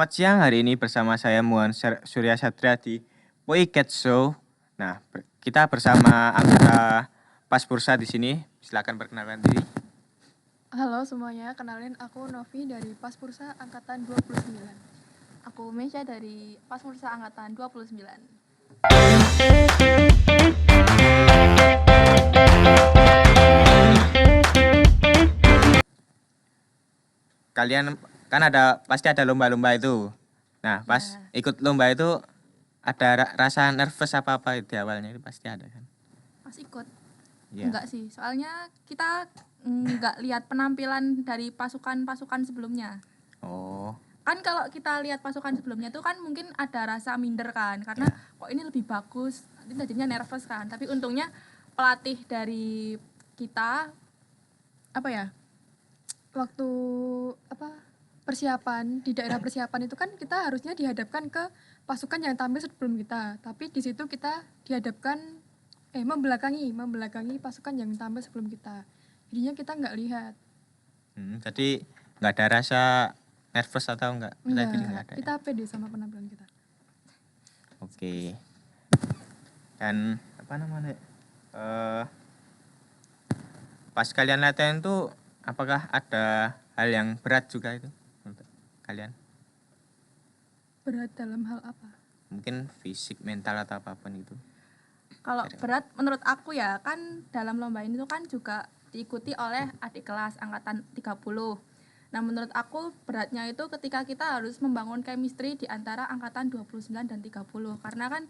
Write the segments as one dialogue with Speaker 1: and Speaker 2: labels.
Speaker 1: Selamat siang, hari ini bersama saya Muan Surya Satria di Poiket Show. Nah, kita bersama anggota Paspursa di sini. Silakan perkenalkan diri.
Speaker 2: Halo semuanya, kenalin aku Novi dari Paspursa Angkatan 29.
Speaker 3: Aku Mesya dari Paspursa Angkatan 29.
Speaker 1: Kalian kan pasti ada lomba-lomba itu. Nah, pas ikut lomba itu ada rasa nervous apa-apa di awalnya itu pasti ada kan?
Speaker 3: Pas ikut?
Speaker 1: Ya.
Speaker 3: Enggak sih, soalnya kita enggak lihat penampilan dari pasukan-pasukan sebelumnya.
Speaker 1: Oh.
Speaker 3: Kan kalau kita lihat pasukan sebelumnya tuh kan mungkin ada rasa minder kan, karena kok ini lebih bagus, nanti jadinya nervous kan. Tapi untungnya pelatih dari kita
Speaker 2: Waktu persiapan di daerah persiapan itu kan kita harusnya dihadapkan ke pasukan yang tampil sebelum kita, tapi di situ kita dihadapkan membelakangi pasukan yang tampil sebelum kita. Jadinya kita nggak lihat.
Speaker 1: Jadi nggak ada rasa nervous atau enggak?
Speaker 2: Enggak, kita pede sama penampilan kita.
Speaker 1: Oke. Dan apa namanya? Pas kalian latihan tuh apakah ada hal yang berat juga itu untuk kalian?
Speaker 2: Berat dalam hal apa?
Speaker 1: Mungkin fisik, mental atau apapun itu.
Speaker 3: Kalau berat menurut aku ya, kan dalam lomba ini tuh kan juga diikuti oleh adik kelas angkatan 30. Nah, menurut aku beratnya itu ketika kita harus membangun chemistry di antara angkatan 29 dan 30. Karena kan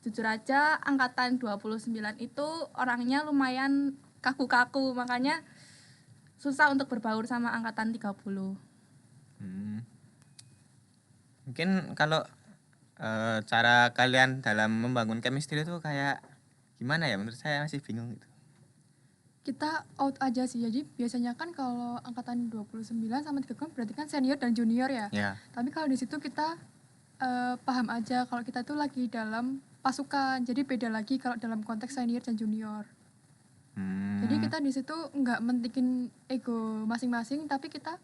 Speaker 3: jujur aja angkatan 29 itu orangnya lumayan kaku-kaku, makanya susah untuk berbaur sama angkatan 30.
Speaker 1: Mungkin kalau cara kalian dalam membangun chemistry itu kayak gimana ya? Menurut saya masih bingung gitu.
Speaker 2: Kita out aja sih. Jadi biasanya kan kalau angkatan 29 sama 30 berarti kan senior dan junior ya.
Speaker 1: Ya.
Speaker 2: Tapi kalau di situ kita paham aja kalau kita tuh lagi dalam pasukan. Jadi beda lagi kalau dalam konteks senior dan junior. Jadi kita di situ nggak mentikin ego masing-masing, tapi kita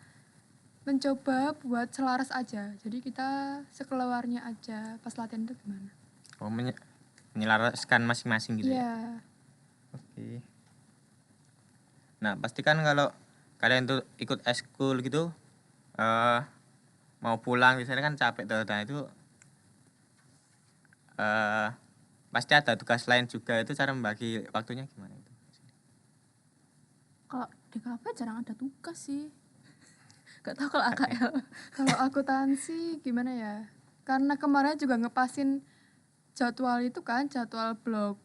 Speaker 2: mencoba buat selaras aja. Jadi kita sekeluarnya aja pas latihan itu gimana.
Speaker 1: Oh, menyelaraskan masing-masing gitu ya? Oke. Nah, pastikan kalau kalian tuh ikut eskul gitu, mau pulang biasanya kan capek tuh. Nah itu pasti ada tugas lain juga, itu cara membagi waktunya gimana itu?
Speaker 3: Kalau DKP jarang ada tugas sih. Gak tau kalau AKL.
Speaker 2: Kalau akuntansi gimana ya? Karena kemarin juga ngepasin jadwal itu kan, jadwal blok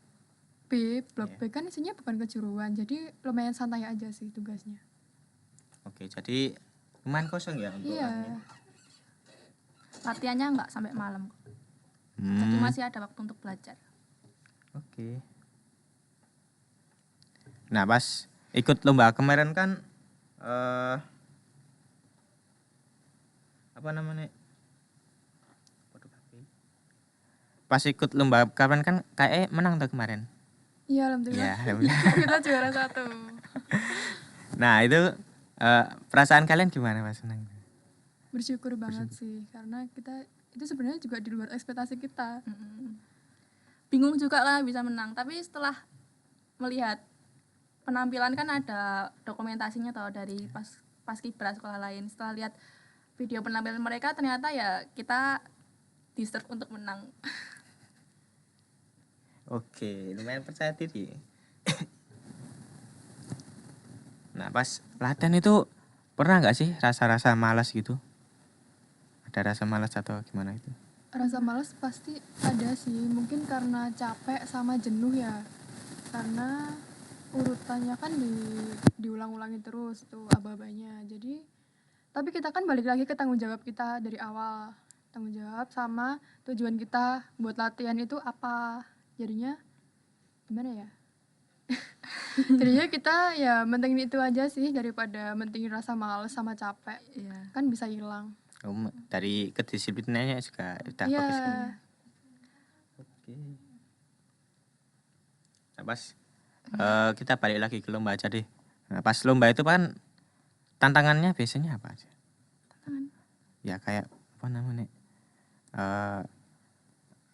Speaker 2: B kan isinya bukan kejuruan. Jadi lumayan santai aja sih tugasnya.
Speaker 1: Oke, jadi lumayan kosong ya untuk
Speaker 3: latihannya nggak sampai malam. Jadi masih ada waktu untuk belajar.
Speaker 1: Oke. Nah, pas ikut lomba kemarin kan pas ikut lomba kemarin kan kayak menang tuh kemarin.
Speaker 2: Iya, alhamdulillah.
Speaker 1: Ya, alhamdulillah.
Speaker 2: Kita juara 1.
Speaker 1: Nah, itu perasaan kalian gimana pas menang?
Speaker 2: Bersyukur banget sih, karena kita itu sebenarnya juga di luar ekspektasi kita.
Speaker 3: Bingung juga lah bisa menang, tapi setelah melihat penampilan kan ada dokumentasinya tau dari pas kibra sekolah lain. Setelah lihat video penampilan mereka, ternyata ya kita deserve untuk menang.
Speaker 1: Oke, lumayan percaya diri. Nah, pas latihan itu pernah nggak sih rasa-rasa malas gitu? Ada rasa malas atau gimana itu?
Speaker 2: Rasa malas pasti ada sih, mungkin karena capek sama jenuh ya. Karena urutannya kan diulang-ulangin terus tuh aba-abanya. Jadi tapi kita kan balik lagi ke tanggung jawab kita dari awal. Tanggung jawab sama tujuan kita buat latihan itu apa. Jadinya gimana ya? Jadinya kita ya mentingin itu aja sih daripada mentingin rasa malas sama capek.
Speaker 3: Iya.
Speaker 2: Kan bisa hilang.
Speaker 1: Dari kedisiplinannya juga udah
Speaker 2: Iya.
Speaker 1: bagus kan. Oke. Nah, pas kita balik lagi ke lomba aja deh. Nah, pas lomba itu kan tantangannya biasanya apa aja?
Speaker 3: Tantangan?
Speaker 1: Ya kayak apa namanya,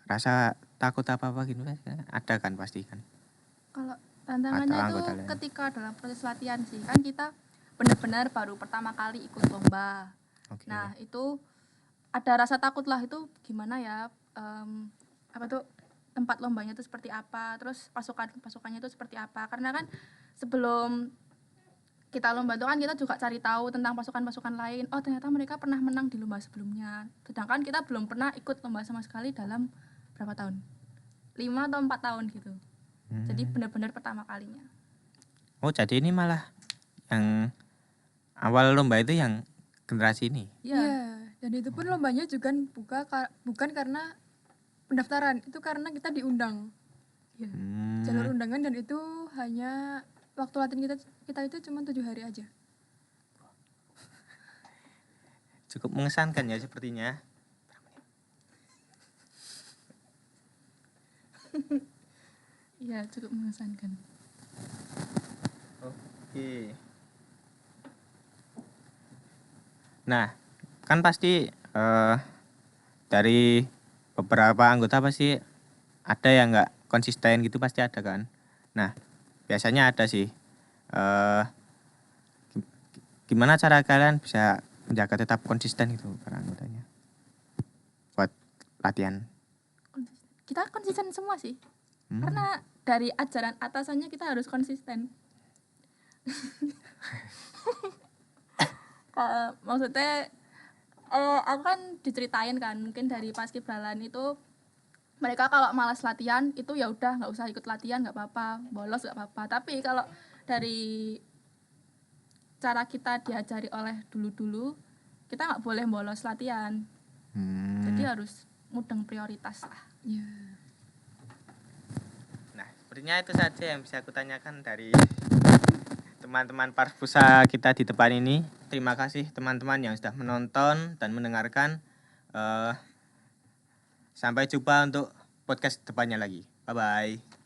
Speaker 1: rasa takut apa gitu kan ada kan pasti kan.
Speaker 3: Kalau tantangannya
Speaker 1: Atau
Speaker 3: itu
Speaker 1: anggota lain.
Speaker 3: ketika dalam proses latihan sih, kan kita benar-benar baru pertama kali ikut lomba.
Speaker 1: Oke.
Speaker 3: Nah itu ada rasa takut lah, itu gimana ya, apa tuh, tempat lombanya itu seperti apa, terus pasukannya itu seperti apa, karena kan sebelum kita lomba itu kan kita juga cari tahu tentang pasukan-pasukan lain. Oh ternyata mereka pernah menang di lomba sebelumnya, sedangkan kita belum pernah ikut lomba sama sekali dalam berapa tahun, 5 atau 4 tahun gitu. Jadi benar-benar pertama kalinya.
Speaker 1: Oh jadi ini malah yang awal lomba itu yang generasi ini.
Speaker 2: Iya, dan itu pun lombanya juga bukan karena pendaftaran, itu karena kita diundang. Jalur undangan, dan itu hanya waktu latihan kita itu cuma 7 hari aja.
Speaker 1: Cukup mengesankan ya sepertinya.
Speaker 3: Iya, cukup mengesankan.
Speaker 1: Oke. Nah, kan pasti dari beberapa anggota pasti ada yang nggak konsisten gitu, pasti ada kan. Nah, biasanya ada sih. Gimana cara kalian bisa menjaga tetap konsisten gitu para anggotanya buat latihan?
Speaker 3: Kita konsisten semua sih, karena dari ajaran atasannya kita harus konsisten. Maksudnya aku kan diceritain kan, mungkin dari Paskibralan itu mereka kalau malas latihan itu ya udah nggak usah ikut latihan, nggak apa-apa, bolos nggak apa-apa. Tapi kalau dari cara kita diajari oleh dulu kita nggak boleh bolos latihan. Jadi harus mudeng prioritas lah.
Speaker 1: Nah, sepertinya itu saja yang bisa aku tanyakan dari teman-teman Parfusa kita di depan ini. Terima kasih teman-teman yang sudah menonton dan mendengarkan. Sampai jumpa untuk podcast depannya lagi. Bye-bye.